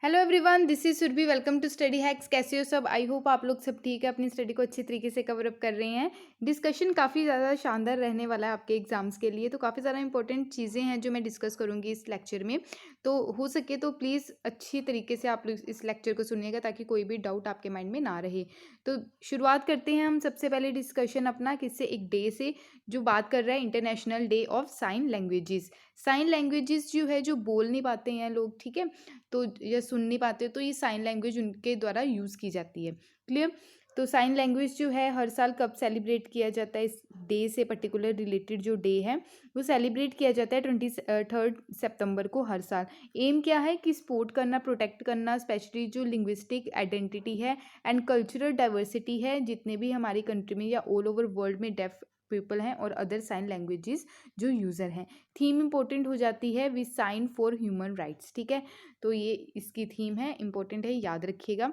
Hello everyone, this is Surabhi. Welcome to Study Hacks. कैसे हो सब? आई होप आप लोग सब ठीक है, अपनी स्टडी को अच्छी तरीके से कवर अप कर रहे हैं। डिस्कशन काफ़ी ज़्यादा शानदार रहने वाला है आपके एग्जाम्स के लिए, तो काफ़ी ज़्यादा इंपॉर्टेंट चीज़ें हैं जो मैं डिस्कस करूंगी इस लेक्चर में। तो हो सके तो प्लीज़ अच्छी तरीके से आप लोग इस लेक्चर को सुनिएगा ताकि कोई भी डाउट आपके माइंड में ना रहे। तो शुरुआत करते हैं हम सबसे पहले डिस्कशन अपना किससे, एक डे से, जो बात कर रहा है International Day of Sign Languages. Sign languages जो है, जो बोल नहीं पाते हैं लोग, ठीक है, तो या सुन नहीं पाते, तो ये साइन लैंग्वेज उनके द्वारा यूज़ की जाती है। क्लियर? तो साइन लैंग्वेज जो है हर साल कब सेलिब्रेट किया जाता है? इस डे से पर्टिकुलर रिलेटेड जो डे है वो सेलिब्रेट किया जाता है 23 सितंबर को हर साल। एम क्या है कि सपोर्ट करना, प्रोटेक्ट करना, स्पेशली जो लिंग्विस्टिक आइडेंटिटी है एंड कल्चरल डाइवर्सिटी है, जितने भी हमारी कंट्री में या ऑल ओवर वर्ल्ड में डेफ पीपल हैं और अदर साइन लैंग्वेजेस जो यूज़र हैं। थीम इंपॉर्टेंट हो जाती है we sign for human rights. ठीक है, तो ये इसकी थीम है, इंपॉर्टेंट है, याद रखिएगा।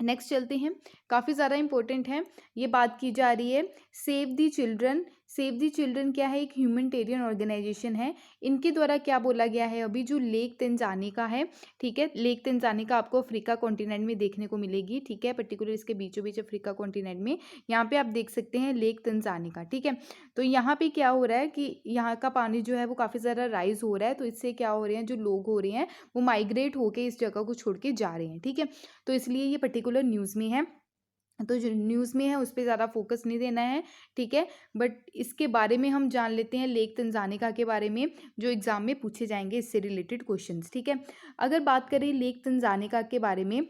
नेक्स्ट चलते हैं, काफ़ी ज़्यादा इंपॉर्टेंट है, ये बात की जा रही है save the children. Save the children क्या है? एक ह्यूमैनिटेरियन ऑर्गेनाइजेशन है। इनके द्वारा क्या बोला गया है? अभी जो लेक तंजानिका है, ठीक है, लेक तंजानिका आपको अफ्रीका कॉन्टिनेंट में देखने को मिलेगी। ठीक है, पर्टिकुलर इसके बीचों बीच अफ्रीका कॉन्टिनेंट में यहाँ पे आप देख सकते हैं लेक तंजानिका। ठीक है, तो यहाँ पे क्या हो रहा है कि यहाँ का पानी जो है वो काफ़ी ज़्यादा राइज हो रहा है, तो इससे क्या हो रहे हैं, जो लोग हो रहे हैं वो माइग्रेट होके इस जगह को छोड़ के जा रहे हैं। ठीक है, तो इसलिए ये पर्टिकुलर न्यूज़ में है, तो जो न्यूज़ में है उस पे ज़्यादा फोकस नहीं देना है। ठीक है, बट इसके बारे में हम जान लेते हैं लेक तंजानिका के बारे में, जो एग्जाम में पूछे जाएंगे इससे रिलेटेड क्वेश्चंस। ठीक है, अगर बात करें लेक तंजानिका के बारे में,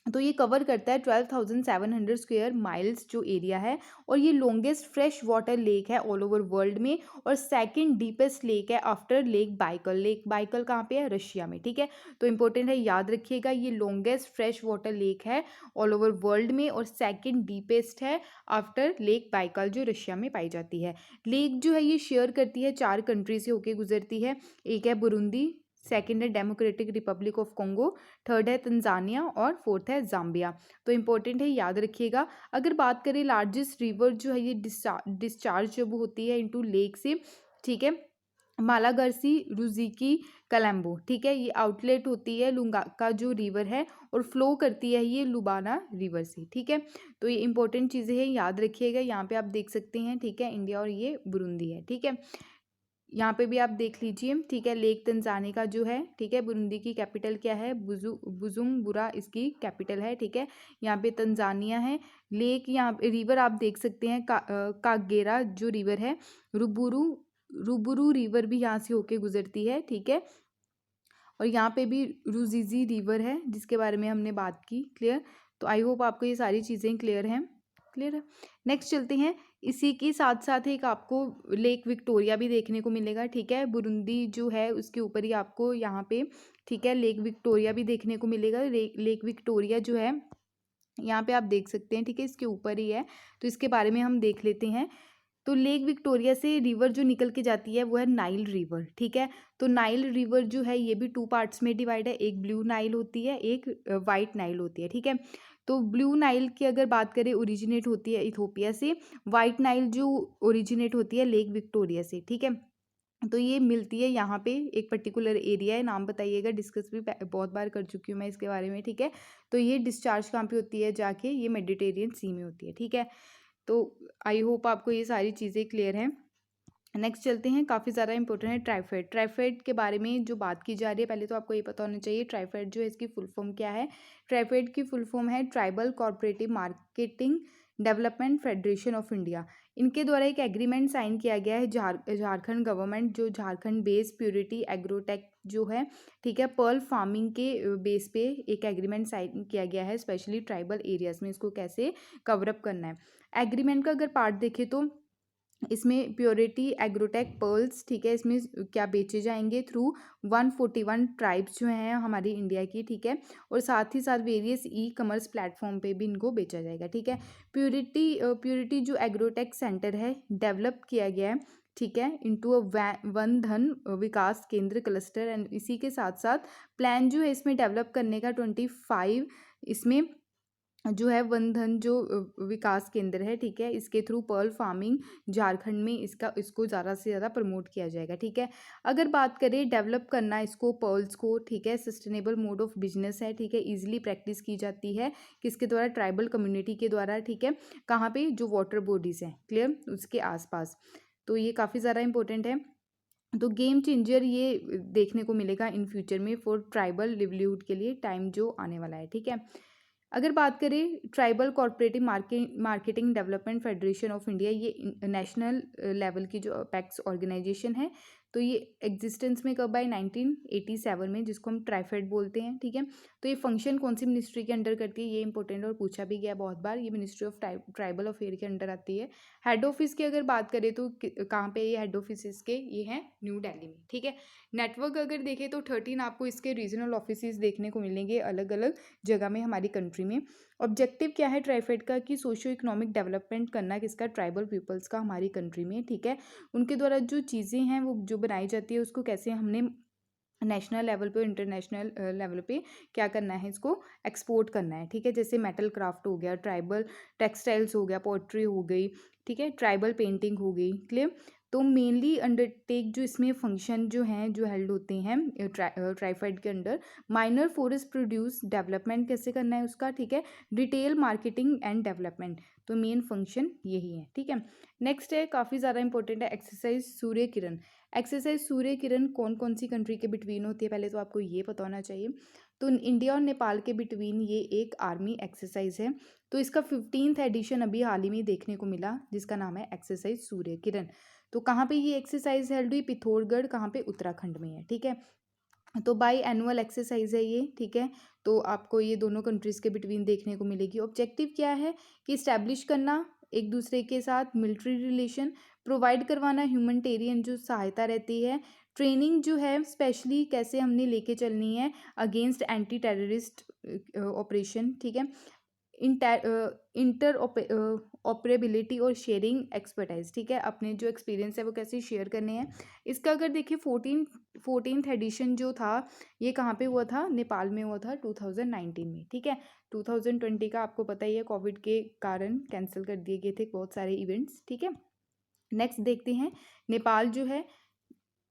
तो ये कवर करता है 12,700 स्क्वायर माइल्स जो एरिया है, और ये लॉन्गेस्ट फ्रेश वाटर लेक है ऑल ओवर वर्ल्ड में, और सेकंड डीपेस्ट लेक है after lake Baikal. Lake Baikal कहाँ पे है? रशिया में। ठीक है, तो इंपॉर्टेंट है, याद रखिएगा, ये लॉन्गेस्ट फ्रेश वाटर लेक है ऑल ओवर वर्ल्ड में, और सेकंड डीपेस्ट है आफ्टर लेक बाइकल जो रशिया में पाई जाती है। लेक जो है ये शेयर करती है 4 कंट्री से होके गुजरती है। एक है बुरुंदी, सेकंड है democratic Republic of Congo, third है तंजानिया और फोर्थ है जाम्बिया। तो इंपॉर्टेंट है, याद रखिएगा। अगर बात करें लार्जेस्ट रिवर जो है ये डिस्चार्ज जब होती है इनटू लेक से, ठीक है, मालागार्सी, रुजिकी, कलम्बो। ठीक है, ये आउटलेट होती है लुंगा का जो रिवर है, और फ्लो करती है ये लुबाना रिवर से। ठीक है, तो ये इंपॉर्टेंट चीज़ें हैं, याद रखिएगा। यहाँ पे आप देख सकते हैं, ठीक है, इंडिया और ये बुरुंदी है। ठीक है, यहाँ पे भी आप देख लीजिए। ठीक है, लेक तंजानिका जो है, ठीक है, बुरुंदी की कैपिटल क्या है? बुजुम्बुरा इसकी कैपिटल है। ठीक है, यहाँ पे तंजानिया है। लेक, यहाँ रिवर आप देख सकते हैं कागेरा जो रिवर है, रुबुरु रुबुरु रिवर भी यहाँ से होके गुजरती है। ठीक है, और यहाँ पे भी रुजिजी रिवर है जिसके बारे में हमने बात की। क्लियर? तो आई होप आपको ये सारी चीज़ें क्लियर हैं। क्लियर है? नेक्स्ट चलते हैं, इसी के साथ साथ एक आपको लेक विक्टोरिया भी देखने को मिलेगा। ठीक है, बुरुंदी जो है उसके ऊपर ही आपको यहाँ पे, ठीक है, लेक विक्टोरिया भी देखने को मिलेगा। लेक विक्टोरिया जो है यहाँ पे आप देख सकते हैं, ठीक है, इसके ऊपर ही है, तो इसके बारे में हम देख लेते हैं। तो लेक विक्टोरिया से रिवर जो निकल के जाती है वो है नाइल रिवर। ठीक है, तो नाइल रिवर जो है ये भी 2 पार्ट्स में डिवाइड है, एक ब्लू नाइल होती है, एक वाइट नाइल होती है। ठीक है, तो ब्लू नाइल की अगर बात करें ओरिजिनेट होती है इथोपिया से, वाइट नाइल जो ओरिजिनेट होती है लेक विक्टोरिया से। ठीक है, तो ये मिलती है यहाँ पे, एक पर्टिकुलर एरिया है, नाम बताइएगा, डिस्कस भी बहुत बार कर चुकी हूँ मैं इसके बारे में। ठीक है, तो ये डिस्चार्ज कहाँ पे होती है जाके? ये मेडिटेरियन सी में होती है। ठीक है, तो आई होप आपको ये सारी चीज़ें क्लियर हैं। नेक्स्ट चलते हैं, काफ़ी ज़्यादा इंपॉर्टेंट है ट्राइफेड। ट्राइफेड के बारे में जो बात की जा रही है, पहले तो आपको ये पता होना चाहिए ट्राइफेड जो है इसकी फुल फॉर्म क्या है। ट्राइफेड की फुल फॉर्म है tribal cooperative marketing development federation of India. इनके द्वारा एक एग्रीमेंट साइन किया गया है झारखंड गवर्नमेंट, जो झारखंड बेस प्योरिटी एग्रोटेक जो है, ठीक है, पर्ल फार्मिंग के बेस पे एक एग्रीमेंट साइन किया गया है, स्पेशली ट्राइबल एरियाज में इसको कैसे कवरअप करना है। एग्रीमेंट का अगर पार्ट देखें तो इसमें प्योरिटी एग्रोटेक पर्ल्स, ठीक है, इसमें क्या बेचे जाएंगे थ्रू 141 ट्राइब्स जो हैं हमारी इंडिया की। ठीक है, और साथ ही साथ वेरियस ई कॉमर्स प्लेटफॉर्म पे भी इनको बेचा जाएगा। ठीक है, प्योरिटी जो एग्रोटेक सेंटर है डेवलप किया गया है, ठीक है, इनटू वन धन विकास केंद्र क्लस्टर, एंड इसी के साथ साथ प्लान जो है इसमें डेवलप करने का 25 इसमें जो है वन धन जो विकास केंद्र है, ठीक है, इसके थ्रू पर्ल फार्मिंग झारखंड में इसको ज़्यादा से ज़्यादा प्रमोट किया जाएगा, ठीक है। अगर बात करें डेवलप करना इसको पर्ल्स को, ठीक है, सस्टेनेबल मोड ऑफ बिजनेस है, ठीक है, इजीली प्रैक्टिस की जाती है किसके द्वारा, ट्राइबल कम्युनिटी के द्वारा, ठीक है। कहाँ पे, जो वाटर बॉडीज़ हैं, क्लियर, उसके आसपास। तो ये काफ़ी ज़्यादा इंपॉर्टेंट है। तो गेम चेंजर ये देखने को मिलेगा इन फ्यूचर में फॉर ट्राइबल लिवलीहुड के लिए, टाइम जो आने वाला है, ठीक है। अगर बात करें tribal corporative marketing development federation of India, ये नेशनल लेवल की जो अपेक्स ऑर्गेनाइजेशन है, तो ये एग्जिस्टेंस में कब आई, 1987 में, जिसको हम ट्राइफेड बोलते हैं, ठीक है। तो ये फंक्शन कौन सी मिनिस्ट्री के अंडर करती है, ये इंपॉर्टेंट और पूछा भी गया बहुत बार। ये मिनिस्ट्री ऑफ ट्राइबल अफेयर के अंडर आती है। हेड ऑफिस की अगर बात करें तो कहाँ पे ये हेड ऑफिस इसके, ये हैं न्यू दिल्ली में, ठीक है। नेटवर्क अगर देखें तो 13 आपको इसके रीजनल ऑफिस देखने को मिलेंगे अलग अलग जगह में हमारी कंट्री में। ऑब्जेक्टिव क्या है ट्राइफेड का, कि सोशियो इकोनॉमिक डेवलपमेंट करना किसका, ट्राइबल पीपल्स का हमारी कंट्री में, ठीक है। उनके द्वारा जो चीज़ें हैं वो जो बनाई जाती है उसको कैसे हमने नेशनल लेवल पे और इंटरनेशनल लेवल पे क्या करना है, इसको एक्सपोर्ट करना है, ठीक है। जैसे मेटल क्राफ्ट हो गया, ट्राइबल टेक्सटाइल्स हो गया, पोट्री हो गई, ठीक है, ट्राइबल पेंटिंग हो गई, क्लियर। तो मेनली अंडरटेक जो इसमें फंक्शन जो हैं जो हेल्ड होते हैं ट्राइफेड के under, minor forest produce development कैसे करना है उसका, ठीक है, डिटेल मार्केटिंग एंड डेवलपमेंट, तो मेन फंक्शन यही है, ठीक है। नेक्स्ट है, काफ़ी ज़्यादा इंपॉर्टेंट है, एक्सरसाइज सूर्य किरण। एक्सरसाइज सूर्य किरण कौन कौन सी कंट्री के बिटवीन होती है, पहले तो आपको ये पता होना चाहिए। तो इंडिया और नेपाल के बिटवीन ये एक आर्मी एक्सरसाइज है। तो इसका 15th एडिशन अभी हाल ही में देखने को मिला, जिसका नाम है एक्सरसाइज सूर्य किरण। तो कहाँ पे ये एक्सरसाइज हेल्ड हुई, पिथौरगढ़, कहाँ पे, उत्तराखंड में है, ठीक है। तो बाई एनुअल एक्सरसाइज है ये, ठीक है। तो आपको ये दोनों कंट्रीज़ के बिटवीन देखने को मिलेगी। ऑब्जेक्टिव क्या है, कि इस्टेब्लिश करना एक दूसरे के साथ मिलिट्री रिलेशन, प्रोवाइड करवाना ह्यूमनिटेरियन जो सहायता रहती है, ट्रेनिंग जो है स्पेशली कैसे हमने लेके चलनी है अगेंस्ट एंटी टेररिस्ट ऑपरेशन, ठीक है। इंटर ऑपरेबिलिटी और शेयरिंग एक्सपर्टाइज, ठीक है, अपने जो एक्सपीरियंस है वो कैसे शेयर करने हैं। इसका अगर देखिए 14th एडिशन जो था ये कहाँ पे हुआ था, नेपाल में हुआ था 2019 में, ठीक है। 2020 का आपको पता ही है कोविड के कारण कैंसिल कर दिए गए थे बहुत सारे इवेंट्स, ठीक है। नेक्स्ट देखते हैं, नेपाल जो है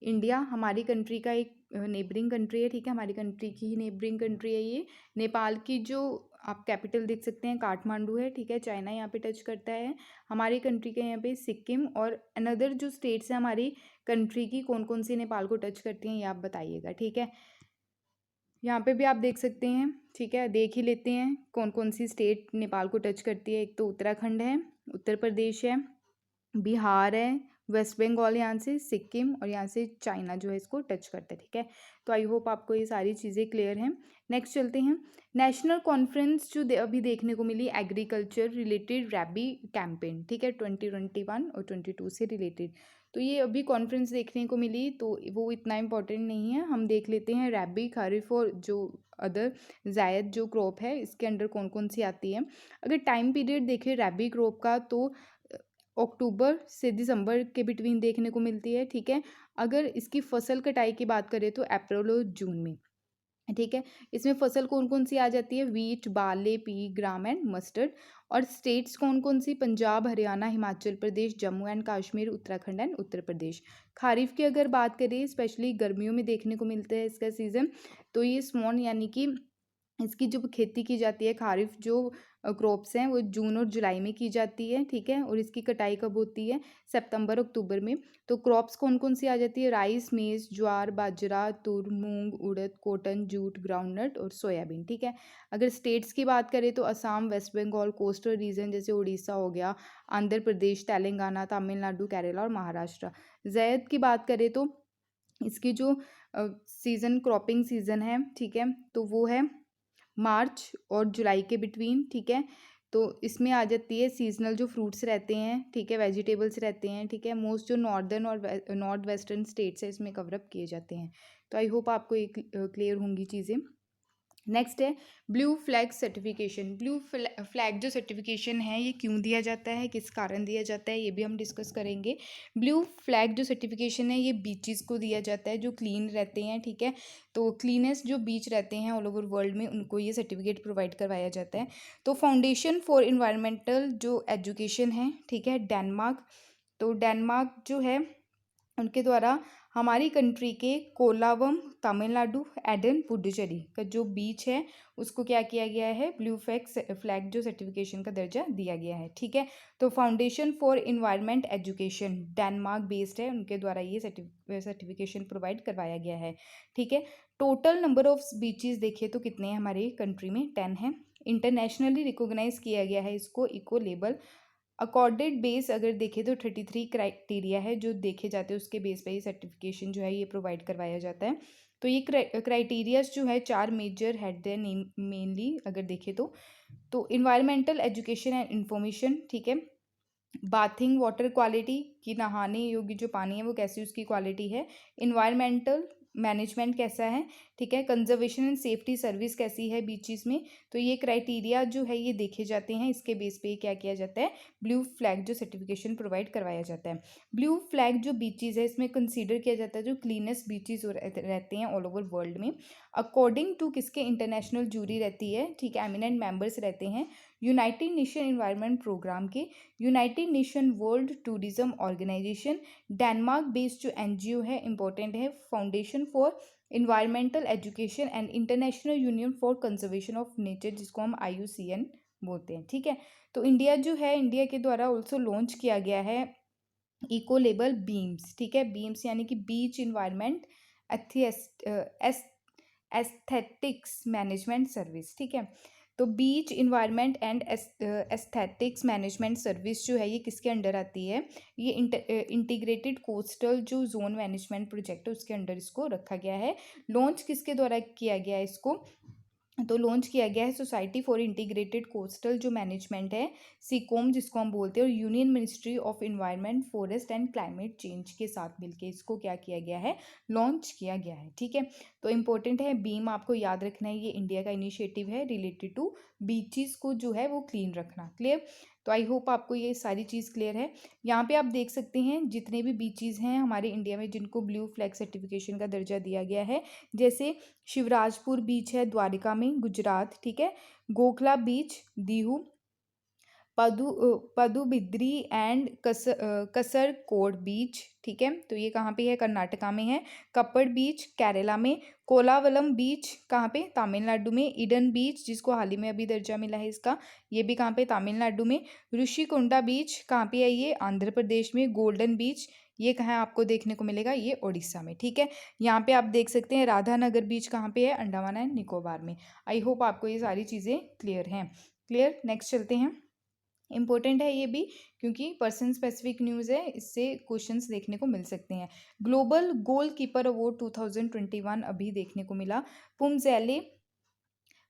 इंडिया हमारी कंट्री का एक नेबरिंग कंट्री है, ठीक है, हमारी कंट्री की ही नेबरिंग कंट्री है ये। नेपाल की जो आप कैपिटल देख सकते हैं काठमांडू है, ठीक है, चाइना यहाँ पे टच करता है। हमारी कंट्री के यहाँ पे सिक्किम और अनदर जो स्टेट्स हैं हमारी कंट्री की, कौन कौन सी नेपाल को टच करती हैं ये आप बताइएगा, ठीक है। यहाँ पे भी आप देख सकते हैं, ठीक है, देख ही लेते हैं कौन कौन सी स्टेट नेपाल को टच करती है। एक तो उत्तराखंड है, उत्तर प्रदेश है, बिहार है, वेस्ट बंगाल, यहाँ से सिक्किम, और यहाँ से चाइना जो है इसको टच करता है, ठीक है। तो आई होप आपको ये सारी चीज़ें क्लियर हैं। नेक्स्ट चलते हैं, नेशनल कॉन्फ्रेंस जो अभी देखने को मिली एग्रीकल्चर रिलेटेड रैबी कैंपेन, ठीक है, 2021 और 22 से रिलेटेड। तो ये अभी कॉन्फ्रेंस देखने को मिली, तो वो इतना इंपॉर्टेंट नहीं है, हम देख लेते हैं रैबी, खरीफ और जो अदर जायद जो क्रॉप है इसके अंडर कौन कौन सी आती है। अगर टाइम पीरियड देखें रैबी क्रॉप का तो अक्टूबर से दिसंबर के बिटवीन देखने को मिलती है, ठीक है। अगर इसकी फसल कटाई की बात करें तो अप्रैल और जून में, ठीक है। इसमें फसल कौन कौन सी आ जाती है, wheat, barley, P, gram and mustard. और स्टेट्स कौन कौन सी, पंजाब, हरियाणा, हिमाचल प्रदेश, जम्मू एंड कश्मीर, उत्तराखंड एंड उत्तर प्रदेश। खारिफ की अगर बात करें स्पेशली गर्मियों में देखने को मिलता है इसका सीज़न, तो ये स्मॉन यानी कि इसकी जो खेती की जाती है खारिफ जो क्रॉप्स हैं वो जून और जुलाई में की जाती है, ठीक है। और इसकी कटाई कब होती है, सितंबर अक्टूबर में। तो क्रॉप्स कौन कौन सी आ जाती है, राइस, मेज, jowar, bajra, tur, moong, urad, cotton, jute, groundnut और सोयाबीन, ठीक है। अगर स्टेट्स की बात करें तो Assam, West Bengal, coastal region जैसे उड़ीसा हो गया, आंध्र प्रदेश, तेलंगाना, तमिलनाडु, केरला और महाराष्ट्र। जायद की बात करें तो इसकी जो सीज़न क्रॉपिंग सीज़न है, ठीक है, तो वो है मार्च और जुलाई के बिटवीन, ठीक है। तो इसमें आ जाती है सीजनल जो फ्रूट्स रहते हैं, ठीक है, वेजिटेबल्स रहते हैं, ठीक है। मोस्ट जो नॉर्दर्न और नॉर्थ वेस्टर्न स्टेट्स है इसमें कवरअप किए जाते हैं। तो आई होप आपको एक क्लियर होंगी चीज़ें। नेक्स्ट है blue flag certification. Blue flag जो सर्टिफिकेशन है ये क्यों दिया जाता है, किस कारण दिया जाता है, ये भी हम डिस्कस करेंगे। ब्लू फ्लैग जो सर्टिफिकेशन है ये बीचेस को दिया जाता है जो क्लीन रहते हैं, ठीक है। तो क्लीनेस्ट जो बीच रहते हैं ऑल ओवर वर्ल्ड में उनको ये सर्टिफिकेट प्रोवाइड करवाया जाता है। तो फाउंडेशन फॉर इन्वायरमेंटल जो एजुकेशन है, ठीक है, डेनमार्क। तो डेनमार्क जो है उनके द्वारा हमारी कंट्री के कोलावम, तमिलनाडु, एडन, पुडुचेरी का जो बीच है उसको क्या किया गया है, ब्लू फ्लैग जो सर्टिफिकेशन का दर्जा दिया गया है, ठीक है। तो foundation for environment education Denmark based है, उनके द्वारा ये सर्टिफिकेशन प्रोवाइड करवाया गया है, ठीक है। टोटल नंबर ऑफ बीचेस देखिए तो कितने हैं हमारे कंट्री में, 10 है। इंटरनेशनली रिकॉग्नाइज किया गया है इसको इको लेबल। अकॉर्डेड बेस अगर देखें तो 33 क्राइटेरिया है जो देखे जाते हैं, उसके बेस पे ये सर्टिफिकेशन जो है ये प्रोवाइड करवाया जाता है। तो ये क्राइटेरियाज जो है 4 मेजर हेड है मेनली अगर देखें तो इन्वायरमेंटल एजुकेशन एंड इंफॉर्मेशन, ठीक है। बाथिंग वाटर क्वालिटी कि नहाने योग्य जो पानी है वो कैसी उसकी क्वालिटी है। इन्वायरमेंटल मैनेजमेंट कैसा है, ठीक है। कंजर्वेशन एंड सेफ्टी सर्विस कैसी है बीचेस में। तो ये क्राइटेरिया जो है ये देखे जाते हैं, इसके बेस पे क्या किया जाता है, ब्लू फ्लैग जो सर्टिफिकेशन प्रोवाइड करवाया जाता है। ब्लू फ्लैग जो बीचेस है इसमें कंसीडर किया जाता है जो क्लीनेस्ट बीचेस रहते हैं ऑल ओवर वर्ल्ड में, अकॉर्डिंग टू किसके, इंटरनेशनल जूरी रहती है, ठीक है, एमिनेंट मेंबर्स रहते हैं यूनाइटेड नेशन इन्वायरमेंट प्रोग्राम के, United Nation World Tourism Organization, Denmark based जो एनजीओ है इंपॉर्टेंट है, Foundation for Environmental Education and International Union for Conservation of Nature जिसको हम IUCN बोलते हैं, ठीक है। तो इंडिया जो है, इंडिया के द्वारा ऑल्सो लॉन्च किया गया है इको लेबल बीम्स, ठीक है। बीम्स यानी कि beach environment aesthetics management service, ठीक है। तो beach environment and aesthetics management service जो है ये किसके अंडर आती है, ये इंटीग्रेटेड कोस्टल जो जोन मैनेजमेंट प्रोजेक्ट है उसके अंडर इसको रखा गया है। लॉन्च किसके द्वारा किया गया है इसको, तो लॉन्च किया गया है सोसाइटी फॉर इंटीग्रेटेड कोस्टल जो मैनेजमेंट है, सिकोम जिसको हम बोलते हैं, और union ministry of environment forest and climate change के साथ मिलकर इसको क्या किया गया है, लॉन्च किया गया है, ठीक है। तो इंपॉर्टेंट है बीम, आपको याद रखना है, ये इंडिया का इनिशिएटिव है रिलेटेड टू बीचेस को जो है वो क्लीन रखना। क्लियर। तो आई होप आपको ये सारी चीज़ क्लियर है। यहाँ पे आप देख सकते हैं जितने भी बीचेस हैं हमारे इंडिया में जिनको ब्लू फ्लैग सर्टिफिकेशन का दर्जा दिया गया है, जैसे शिवराजपुर बीच है द्वारिका में गुजरात, ठीक है। गोखला बीच दीहू, पदुबिद्री एंड कसरकोड बीच, ठीक है। तो ये कहाँ पे है, कर्नाटका में है। कप्पड़ बीच केरला में। कोलावलम बीच कहाँ पे, तमिलनाडु में। ईडन बीच जिसको हाल ही में अभी दर्जा मिला है इसका, ये भी कहाँ पे, तमिलनाडु में। ऋषिकोंडा बीच कहाँ पे है, ये आंध्र प्रदेश में। गोल्डन बीच ये कहाँ है आपको देखने को मिलेगा, ये उड़ीसा में, ठीक है। यहाँ पे आप देख सकते हैं राधानगर बीच कहाँ पे है, अंडमान एंड निकोबार में। आई होप आपको ये सारी चीज़ें क्लियर हैं। क्लियर। नेक्स्ट चलते हैं। इंपॉर्टेंट है ये भी क्योंकि पर्सन स्पेसिफिक न्यूज़ है, इससे क्वेश्चंस देखने को मिल सकते हैं। ग्लोबल गोल कीपर अवार्ड 2021 अभी देखने को मिला, पुमजेले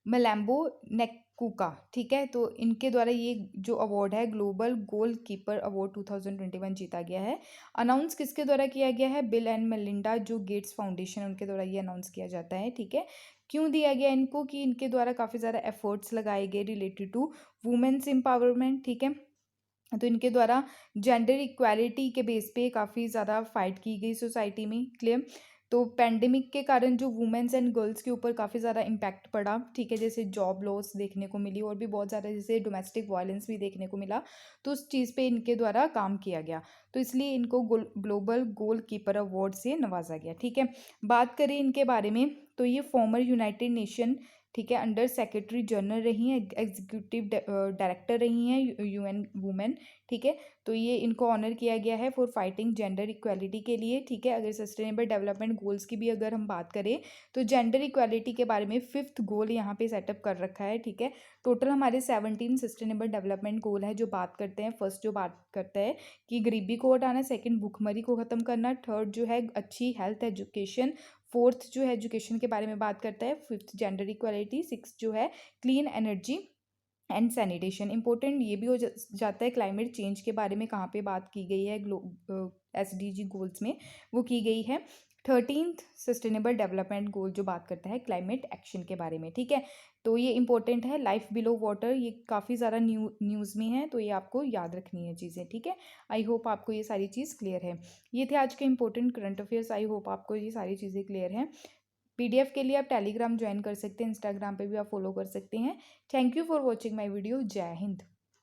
मलैम्बो नेक्कुका, ठीक है। तो इनके द्वारा ये जो अवार्ड है ग्लोबल गोल कीपर अवार्ड 2021 जीता गया है। अनाउंस किसके द्वारा किया गया है, बिल एंड मेलिंडा जो गेट्स फाउंडेशन उनके द्वारा ये अनाउंस किया जाता है, ठीक है। क्यों दिया गया इनको, कि इनके द्वारा काफ़ी ज़्यादा एफर्ट्स लगाए गए रिलेटेड टू वुमेन्स एम्पावरमेंट, ठीक है। तो इनके द्वारा जेंडर इक्वालिटी के बेस पे काफ़ी ज़्यादा फाइट की गई सोसाइटी में। क्लियर। तो पेंडेमिक के कारण जो वुमेन्स एंड गर्ल्स के ऊपर काफ़ी ज़्यादा इम्पैक्ट पड़ा, ठीक है, जैसे जॉब लॉस देखने को मिली और भी बहुत ज़्यादा जैसे डोमेस्टिक वायलेंस भी देखने को मिला, तो उस चीज़ पे इनके द्वारा काम किया गया, तो इसलिए इनको ग्लोबल गोल कीपर अवार्ड से नवाजा गया, ठीक है। बात करें इनके बारे में तो ये फॉर्मर यूनाइटेड नेशन, ठीक है, अंडर सेक्रेटरी जनरल रही हैं, एग्जीक्यूटिव डायरेक्टर रही हैं UN वुमेन, ठीक है। तो ये इनको ऑनर किया गया है फॉर फाइटिंग जेंडर इक्वालिटी के लिए, ठीक है। अगर सस्टेनेबल डेवलपमेंट गोल्स की भी अगर हम बात करें तो जेंडर इक्वालिटी के बारे में 5th गोल यहाँ पे सेटअप कर रखा है, ठीक है। टोटल हमारे 17 सस्टेनेबल डेवलपमेंट गोल है जो बात करते हैं, फर्स्ट जो बात करता है कि गरीबी को हटाना, सेकंड भूखमरी को ख़त्म करना, थर्ड जो है अच्छी हेल्थ एजुकेशन, फोर्थ जो है एजुकेशन के बारे में बात करता है, फिफ्थ जेंडर इक्वालिटी, सिक्स जो है clean energy and sanitation. Important ये भी हो जाता है क्लाइमेट चेंज के बारे में, कहाँ पे बात की गई है SDG गोल्स में वो की गई है। 13th सस्टेनेबल डेवलपमेंट गोल जो बात करता है क्लाइमेट एक्शन के बारे में, ठीक है। तो ये इंपॉर्टेंट है, लाइफ बिलो वाटर, ये काफ़ी ज़्यादा न्यूज़ में है, तो ये आपको याद रखनी है चीज़ें, ठीक है। आई होप आपको ये सारी चीज़ क्लियर है। ये थे आज के important current affairs. I hope आपको ये सारी चीज़ें क्लियर हैं। PDF के लिए आप टेलीग्राम ज्वाइन कर सकते हैं, इंस्टाग्राम पे भी आप फॉलो कर सकते हैं। Thank you for watching my video. जय हिंद।